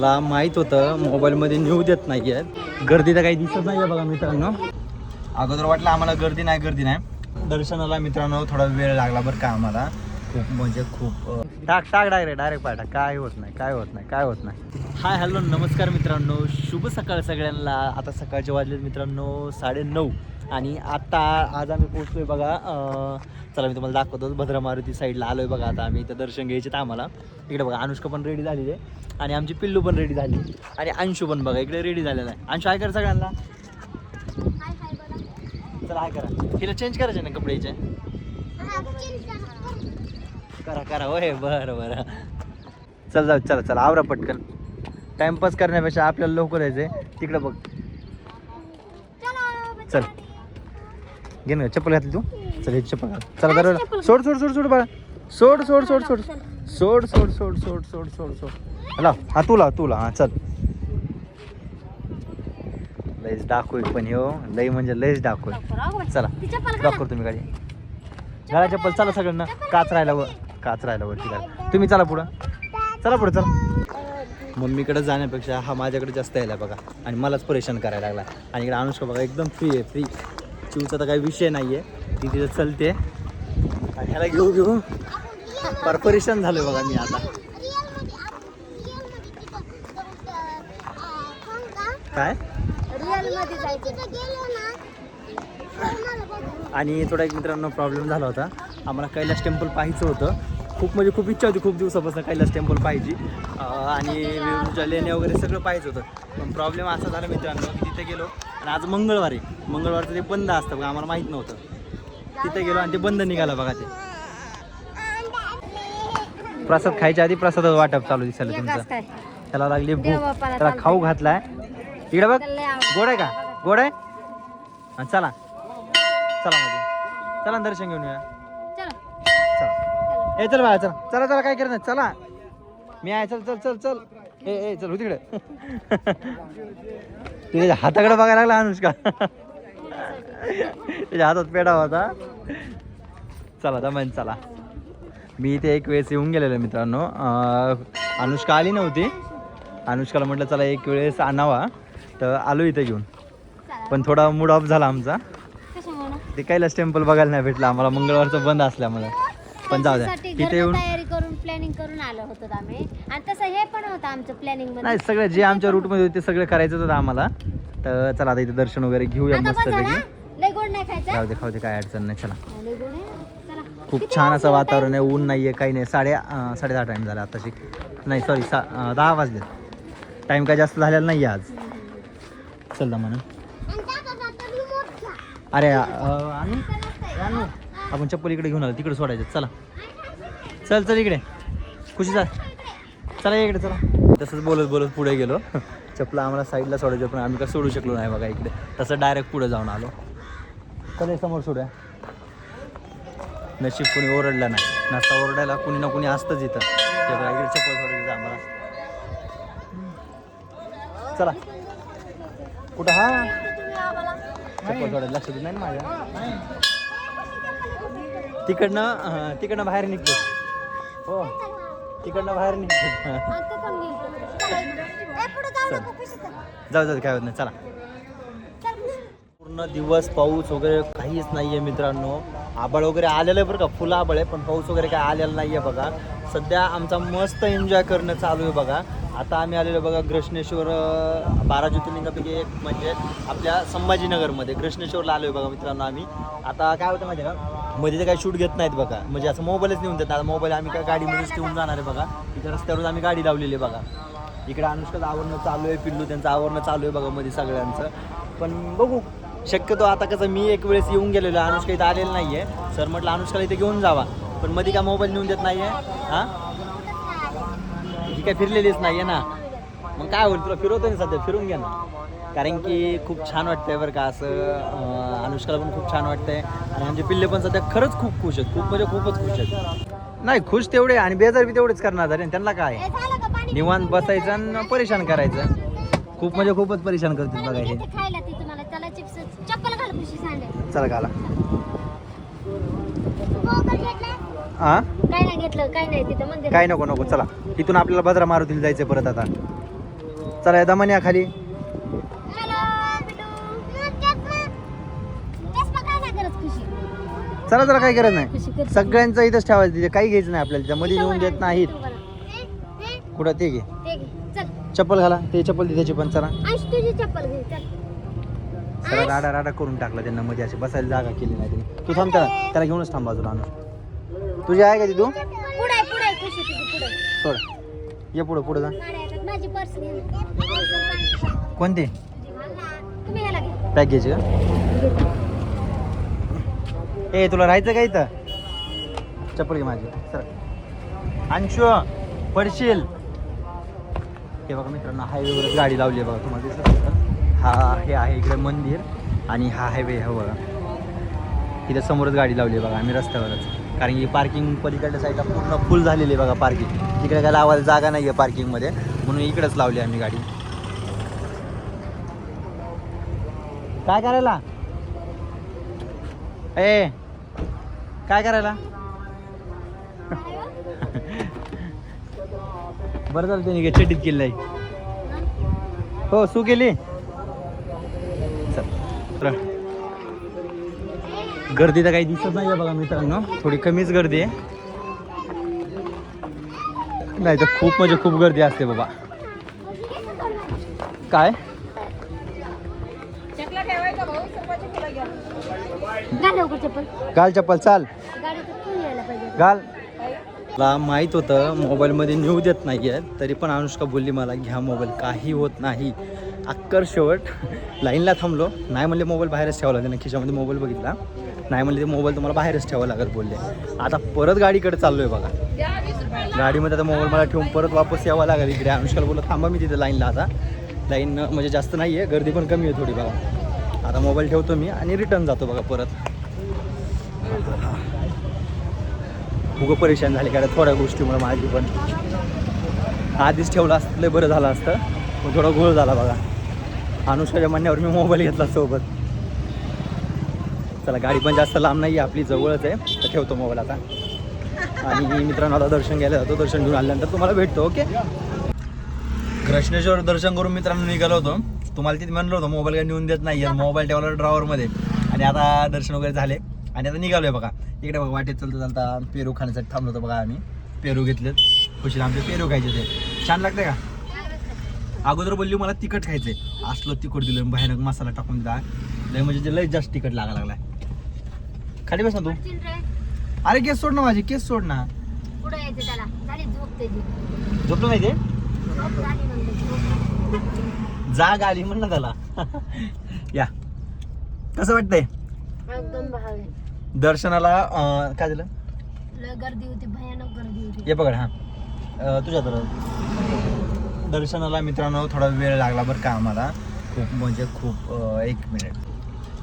मला माहित होतं मोबाईलमध्ये न्यू देत नाही आहेत, गर्दी तर काही दिसत नाही आहे बघा मित्रांनो. अगोदर वाटलं आम्हाला गर्दी नाही. दर्शनाला मित्रांनो थोडा वेळ लागला बरं का आम्हाला, खूप म्हणजे खूप. टाक डायरेक्ट पाठा, काय होत नाही. हाय हॅलो नमस्कार मित्रांनो, शुभ सकाळ सगळ्यांना. आता सकाळचे वाजलेत मित्रांनो 9:30 आणि आज आम्ही पोहोचलोय बघा. चला मी तुम्हाला दाखवतो, भद्रा मारुती साईडला आलोय बघा. आता आम्ही इथं दर्शन घ्यायचे आम्हाला. इकडे बघा अनुष्का पण रेडी झालेली आहे आणि आमची पिल्लू पण रेडी झाली आणि अंशू पण बघा इकडे रेडी झालेला आहे. अंशू हाय कर सगळ्यांना, चला हाय करा. तिला चेंज करायचे ना कपडे याचे, करा होय. बरं चला आवरा पटकन. टाइमपास करण्यापेक्षा आपल्याला लवकर यायचंय. तिकडे बघ, चल घे ना चप्पल घातली तू. चल हे चप्पल घाल. चला बरं, सोड बाळा, सोड. हा तुला हा चल. लयच डाकोय पण हो, लय म्हणजे लयच डाकोय. चला लॉक करतो मी गाडी. घाला चप्पल. चला सगळ्यांना, काच राहिला वर ठीक. तुम्ही चला पुढं. चला मम्मीकडे जाण्यापेक्षा हा माझ्याकडे जास्त यायला बघा आणि मलाच परेशान करायला लागला. आणि इकडे अनुष्का बघा एकदम फ्री. चिवचा तर काही विषय नाही आहे, ती तिथं चलते आणि ह्याला घेऊ फार परेशान झालोय बघा मी आता. काय आणि थोडा एक मित्रांनो प्रॉब्लेम झाला होता. आम्हाला कैलास टेम्पल पाहायचं होतं. खूप इच्छा होती, खूप दिवसापासून कैलास टेम्पल पाहिजे आणि वेरूळच्या लेण्या वगैरे सगळं पाहायचं होतं. पण प्रॉब्लेम असा झाला मित्रांनो की तिथे गेलो आणि आज मंगळवारचं ते बंद असतं बघा, आम्हाला माहीत नव्हतं. तिथे गेलो आणि ते बंद निघालं बघा. ते प्रसाद खायच्या आधी प्रसाद वाटप चालू दिसलं तुमचं. त्याला लागली भूक, त्याला खाऊ घातलाय. इकडे बघ, गोड आहे. चला मध्ये चला दर्शन घेऊन येऊया. चला चल बाळा, चला काय करत नाही. चला मी आहे. चल ए चल तिकडे. तुझ्या हाताकडे बघायला लागला अनुष्का. त्याच्या हातात पेढा होता. चला मी इथे एक वेळेस येऊन गेलेलो मित्रांनो. अनुष्का आली नव्हती. अनुष्काला म्हटलं चला एक वेळेस आणावा, तर आलो इथे घेऊन. पण थोडा मूड ऑफ झाला आमचा. ते कैलास टेम्पल बघायला नाही भेटलं आम्हाला, मंगळवारचं बंद असल्यामुळे. पण जाऊ द्या, इथे येऊन तयारी करून प्लॅनिंग करून आलो होतो आम्ही. आणि तसं हे पण होतं आमचं प्लॅनिंग मध्ये. नाही, सगळं जे आमच्या रूटमध्ये होते ते सगळं करायचं होतं आम्हाला. तर चला आता इथे दर्शन वगैरे घेऊया मस्त पैकी. लय गोड नाही खायचं. खाऊ दे काय अडचण नाही. चला लय गोड आहे. चला खूप छान असं वातावरण आहे, ऊन नाहीये काही नाही. 10:30 टाइम झाला आताशी. नाही सॉरी 10 वाजले. टाइम काय जास्त झालेला नाही आज. चल ना म्हणून. अरे आपण चप्पल इकडे घेऊन आलो, तिकडे सोडायचं. चल इकडे खुशी चला इकडे. चला तसंच बोलत पुढे गेलो. चप्पल आम्हाला साईडला सोडायचं, पण आम्ही काय सोडू शकलो नाही बघा इकडे. तसं डायरेक्ट पुढे जाऊन आलो. चला समोर सोडूया. नशीब कोणी ओरडलं नाही, नसता ओरडायला कुणी ना कुणी असतंच इथं. ते बघा इकडे चप्पल सोडायचं आम्हाला. चला कुठं चप्पल सोडायला लक्ष देत नाही ना माझ्या. तिकडनं बाहेर निघतो. हो तिकडनं बाहेर निघतो. जाऊ काय होत नाही. चला पूर्ण दिवस पाऊस वगैरे काहीच नाहीये मित्रांनो. आबाळ वगैरे आलेलं आहे बरं का, फुल आबाळ आहे, पण पाऊस वगैरे काय आलेला नाहीये बघा. सध्या आमचा मस्त एन्जॉय करणं चालू आहे बघा. आता आम्ही आलेलो बघा घृष्णेश्वर, 12 ज्योतिर्लिंगापैकी एक म्हणजे आपल्या संभाजीनगरमध्ये घृष्णेश्वरला आलोय बघा मित्रांनो आम्ही. आता काय होतं माहिती आहे का, मध्ये ते काही शूट घेत नाहीत बघा, म्हणजे असं मोबाईलच नेऊन देतात. आता मोबाईल आम्ही काय गाडीमध्येच ठेवून जाणार आहे बघा. इथे रस्त्यावरच आम्ही गाडी लावलेली आहे बघा. इकडे अनुष्काचं आवरणं चालू आहे, पिल्लू त्यांचं आवरणं चालू आहे बघा मध्ये सगळ्यांचं. पण बघू शक्यतो आता कसं मी एक वेळेस येऊन गेलेलो, अनुष्का इथं आलेलं नाही आहे. सर म्हटलं अनुष्काला इथे घेऊन जावा, पण मध्ये काय मोबाईल नेऊन देत नाही आहे. हां ही काय फिरलेलीच नाही आहे ना, मग काय होईल, तुला फिरवतो ना सध्या, फिरून घ्या ना. कारण की खूप छान वाटतंय बरं का असं. अनुष्काला पण खूप छान वाटतंय आणि आमचे पिल्ले पण सध्या खरंच खूप खुश आहेत, खूप म्हणजे खूपच खुश आहेत. नाही खुश तेवढे आणि बेजार बी तेवढेच करणार आहे. त्यांना काय निवांत बसायचं आणि परेशान करायचं. खूप म्हणजे खूपच परेशान करतात बघा हे. चला घाला. काय नाही घेतलं, काय नाही तिथं मंदिर. काय नको चला. इथून आपल्याला भद्रा मारुतीला जायचं परत आता. चला या दमाने या खाली. चला चला काही करत नाही. सगळ्यांचं इथंच ठेवायचं तिथे, काही घ्यायचं नाही आपल्याला, त्यामध्ये येऊन देत नाहीत. कुठं ते घे, चप्पल घाला, ते चप्पल दे त्याची पण. चला सगळा राडा राडा करून टाकला त्यांना, मध्ये अशी बसायला जागा केली नाही त्यांनी. तू थांब, त्याला घेऊनच थांब बाजूला आणून. तुझी आहे का ती? तू सोड, ये पुढं पुढं जा. कोणती पॅक घ्यायची का? ए तुला राहायचं का इथं? चप्पल घे माझी. सर अंशु पडशील. हे बघा मित्रांनो, हायवेवर गाडी लावली आहे बघा, तुम्हाला दिसत असेल. हा हे आहे इकडे मंदिर आणि हा हायवे हा बघा. इथे समोरच गाडी लावली आहे बघा, आम्ही रस्त्यावरच. कारण की पार्किंग पलीकडल्या साईडला पूर्ण फुल झालेली आहे बघा पार्किंग. तिकडे काय लावायला जागा नाही आहे पार्किंगमध्ये, म्हणून इकडेच लावली आम्ही गाडी. काय करायला? ए काय करायला? बरं झालं त्यांनी चड्डीत केली नाही. हो सू केली. चल गर्दी तर काही दिसत नाही आहे बघा मित्रांनो, थोडी कमीच गर्दी आहे. नाही तर खूप म्हणजे खूप गर्दी असते बाबा. काय घाल चप्पल, चाल घाल. मला माहीत होतं मोबाईलमध्ये नेऊ देत नाही आहे, तरी पण अनुष्का बोलली मला घ्या मोबाईल, काही होत नाही. अक्कर शेवट लाईनला थांबलो. नाही म्हणले मोबाईल बाहेरच ठेवला, त्यानं खिशामध्ये मोबाईल बघितला. नाही म्हणले ते मोबाईल तुम्हाला बाहेरच ठेवावं लागत बोलले. आता परत गाडीकडे चाललो आहे बघा. गाडीमध्ये आता मोबाईल मला ठेवून परत वापस यावं लागेल इकडे. अनुष्काला बोललं थांबा मी तिथे लाईनला. आता लाईन म्हणजे जास्त नाही आहे, गर्दी पण कमी आहे थोडी बघा. आता मोबाईल ठेवतो मी आणि रिटर्न जातो बघा परत. खूप परेशान झाले का थोड्या गोष्टीमुळे माझी पण. आधीच ठेवलं असतं लय बरं झालं असतं, पण थोडा घोळ झाला बघा. अनुष्काच्या म्हणण्यावर मी मोबाईल घेतला सोबत. चला गाडी पण जास्त लांब नाही आहे, आपली जवळच आहे, तर ठेवतो मोबाईल आता. आणि मित्रांनो आता दर्शन घ्यायला जातो. दर्शन घेऊन आल्यानंतर तुम्हाला भेटतो. ओके. कृष्णेश्वर दर्शन करून मित्रांनो निघालो होतो. तुम्हाला तिथे म्हणलं होतं मोबाईल काय नेऊन देत नाही आहे, मोबाईल ठेवला ड्रॉवरमध्ये. आणि आता दर्शन वगैरे झाले आणि आता निघालो आहे बघा. इकडे बघा वाटेत चालता पेरू खाण्यासाठी थांबलो होतो बघा आम्ही. पेरू घेतलेत. खुशीला आमचे पेरू खायचे ते. छान लागते का? अगोदर बोलली मला तिखट खायचंय, असलं तिखट दिलं, भयानक मसाला टाकून दिला लय, म्हणजे ते लय जास्त तिखट लागा लागलाय. खाली बस ना तू. अरे केस सोड ना माझी, केस सोड ना. झोपलो नाही ते, जाग आली म्हण ना त्याला. या कसं वाटतंय? एकदम भारी. दर्शनाला काय झालं? गर्दी होती, भयानक गर्दी होती. ये पकड. हा तुझ्या तर दर्शनाला मित्रांनो थोडा वेळ लागला बरं का आम्हाला. खूप म्हणजे खूप. 1 मिनिट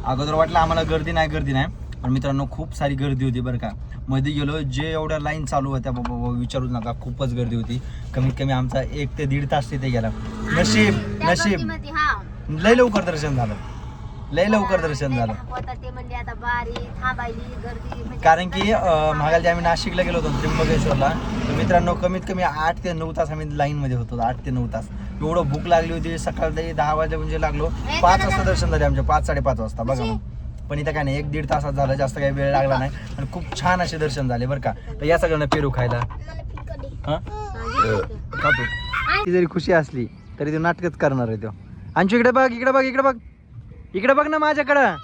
अगोदर वाटलं आम्हाला गर्दी नाही, पण मित्रांनो खूप सारी गर्दी होती बरं का. मध्ये गेलो, जे एवढ्या लाईन चालू होत्या बाबा विचारूच नका, खूपच गर्दी होती. कमीत कमी आमचा 1 ते 1.5 तास तिथे गेला. नशीब लय लवकर दर्शन झालं, लय लवकर दर्शन झालं. कारण की मागायला आम्ही नाशिकला गेलो होतो त्र्यंबकेश्वरला, तर मित्रांनो कमीत कमी 8 ते 9 तास आम्ही लाईनमध्ये होतो. 8 ते 9 तास. एवढं भूक लागली होती. सकाळी 10 वाजले म्हणजे लागलो. 5 वाजता दर्शन झाले आमचे, 5-5:30 वाजता बघा मग. पण इथं काय नाही, 1-1.5 तासात झालं, जास्त काही वेळ लागला नाही. आणि खूप छान असे दर्शन झाले बरं का. तर या सगळ्यांना पेरू खायला. हां खातो. ती जरी खुशी असली तरी तो नाटकच करणार आहे तो. अंशू इकडे बघ, इकडे बघ, इकडे बघ, इकडे बघ ना माझ्याकडं.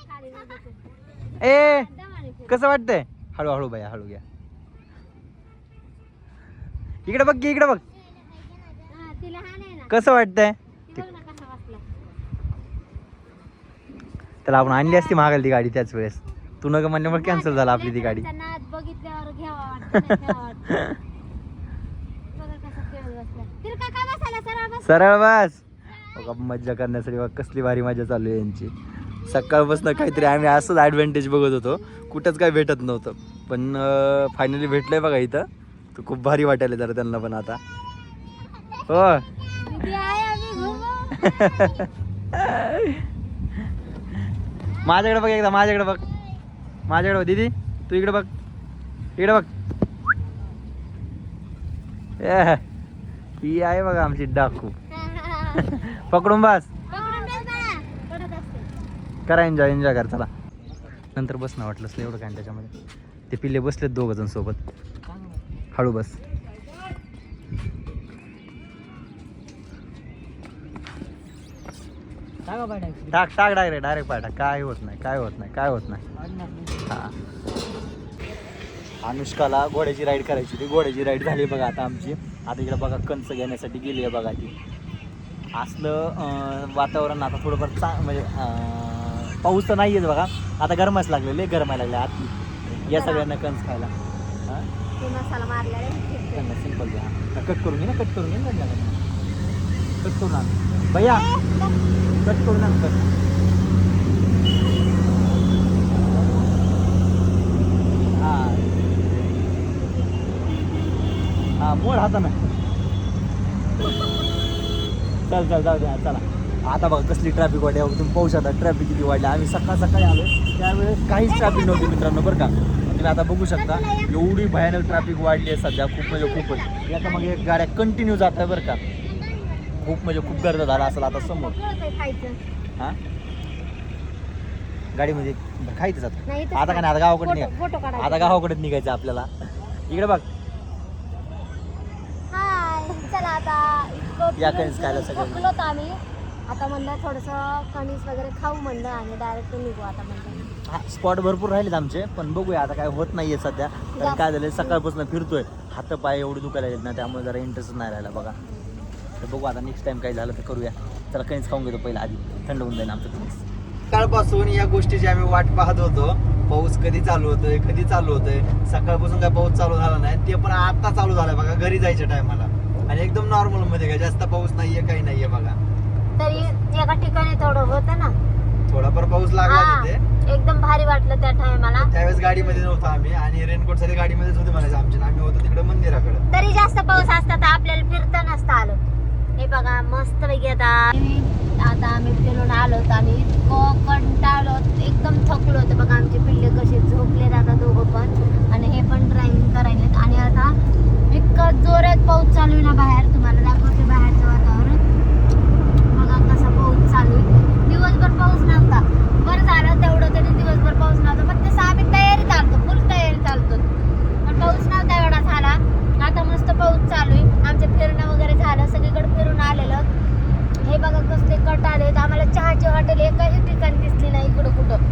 ए कसं वाटतंय? हळूहळू बाया, हळू घ्या. इकडे बघ की, इकडे बघ कसं वाटतंय. त्याला आपण आणली असती महागाल ती गाडी त्याच वेळेस. तू नका म्हणल्यामुळे कॅन्सल झाला आपली ती गाडी. सरळ बस. मज्जा करण्यासाठी कसली भारी मजा चालू आहे यांची. सकाळपासून काहीतरी आम्ही असंच ॲडव्हान्टेज बघत होतो, कुठंच काही भेटत नव्हतं, पण फायनली भेटलंय बघा इथं. तर खूप भारी वाटायला जरा त्यांना पण आता. हो माझ्याकडे बघ एकदा, माझ्याकडे बघ, माझ्याकडे बघ दीदी, तू इकडे बघ, इकडे बघ. ही आहे बघा आमची डाकू. पकडून बस. पकडून बस बाळा. पडत असते. करा एन्जॉय कर चला. नंतर बस ना वाटलंच एवढं काय त्याच्यामध्ये. ते पिल्ले बसलेत 2 जण सोबत. हळू बस. टाक डायरेक्ट पाय टाक. काय होत नाही. हा. अनुष्काला घोड्याची राईड करायची होती. घोड्याची राईड झाली बघा आता आमची. आता इकडे बघा कंच घेण्यासाठी गेली आहे बघा ती. असलं वातावरण आता थोडंफार म्हणजे पाऊस तर नाही आहे बघा. आता गरमाच लागलेले गरमायला लागले आत. या सगळ्यांना कंच खायला. हां मसाला मारला त्यांना सिंपल द्या. कट करून घे ना. कट करून आण भैया. कट करून आण. कट. हां मोड हातानं. चल जाऊ द्या चला. आता बघा कसली ट्रॅफिक वाढली. तुम्ही पाहू शकता ट्रॅफिक किती वाढली. आम्ही सकाळी आलो त्यावेळेस काहीच ट्रॅफिक नव्हती मित्रांनो बरं का. तुम्ही आता बघू शकता एवढी भयानक ट्रॅफिक वाढली आहे सध्या. खूप म्हणजे खूपच. याचा मग एक गाड्या कंटिन्यू जात आहे बरं का. खूप म्हणजे खूप गर्द झाला असेल आता समोर. हां गाडीमध्ये खायचं जात आता का नाही. आता गावाकडे निघायचं. आता गावाकडेच निघायचं आपल्याला. इकडे बघ. चला आता या कणीस खायला सगळं. थकलो तर आम्ही. आता म्हणलं थोडंसं कणीस वगैरे खाऊ म्हणलं आणि डायरेक्ट निघू आता म्हणलं. हा स्पॉट भरपूर राहिलेत आमचे पण बघूया आता काय होत नाहीये सध्या. कारण काय झालं सकाळपासून फिरतोय. हात पाय एवढे दुखायला येत ना त्यामुळे जरा इंटरेस्ट नाही राहिला बघा. तर बघू आता नेक्स्ट टाइम काय झालं तर करूया. चला कणीस खाऊन घेतो पहिला आधी. थंड होऊन जाईल आमचं कणीस. सकाळपासून या गोष्टीची आम्ही वाट पाहत होतो. पाऊस कधी चालू होतोय. सकाळपासून काय पाऊस चालू झाला नाही. ते पण आता चालू झालाय बघा घरी जायच्या टायमाला. आणि एकदम नॉर्मल मध्ये काय जास्त पाऊस नाहीये काही नाहीये बघा. तरी एका ठिकाणी थोडं होतं ना. थोडाफार पाऊस लागला तिथे. एकदम भारी वाटलं त्या टायमाला. त्यावेळेस गाडीमध्ये नव्हतो आम्ही आणि रेनकोट साठी गाडीमध्येच होते म्हणायचं आमचे. आम्ही होतो तिकडे मंदिराकडे. तरी जास्त पाऊस असता तर आपल्याला फिरता नसतं आलं. हे बघा मस्त पैकी आता आम्ही फिरून आलोत आणि इतकं कंटाळलो एकदम थकलो होतं बघा. आमचे पिल्ले कसे झोपलेत आता दोघं पण. आणि हे पण ड्रायव्हिंग करायलेत. आणि आता इतकं जोरात पाऊस चालू आहे ना बाहेर. तुम्हाला दाखवते बाहेरचं वातावरण बघा कसा पाऊस चालू आहे. दिवसभर पाऊस नव्हता. बरं झालं तेवढं तरी दिवसभर पाऊस नव्हता. पण तसं आम्ही तयारी चालतो फुल तयारी चालतो. पण पाऊस नव्हता एवढा झाला. आता मस्त पाऊस चालू आहे. आमचं फिरणं वगैरे झालं. सगळीकडे फिरून आलेलं. हे बघा कसले कट आलेत. आम्हाला चहाची हॉटेल एकाही ठिकाणी दिसली नाही इकडं कुठं.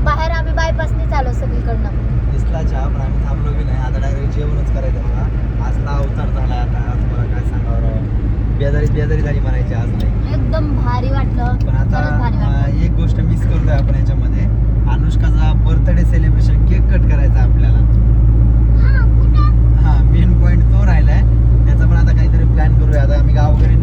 बाहेर आम्ही बायपासनीच आलो सगळीकडनं. दिसला चहा पण आम्ही थांबलो की नाही. आता डायरेक्ट जेवणच करायचं बघा. आज ना अवतार झाला आता. तुम्हाला काय सांगावं बेजारी झाली म्हणायची आज नाही. एकदम भारी वाटलं. पण आता एक गोष्ट मिस करतोय आपण याच्यामध्ये. अनुष्काचा बर्थडे सेलिब्रेशन केक कट करायचा आपल्याला. हा मेन पॉइंट तो राहिलाय. त्याचा पण आता काहीतरी प्लॅन करूया. आता आम्ही गावाकडे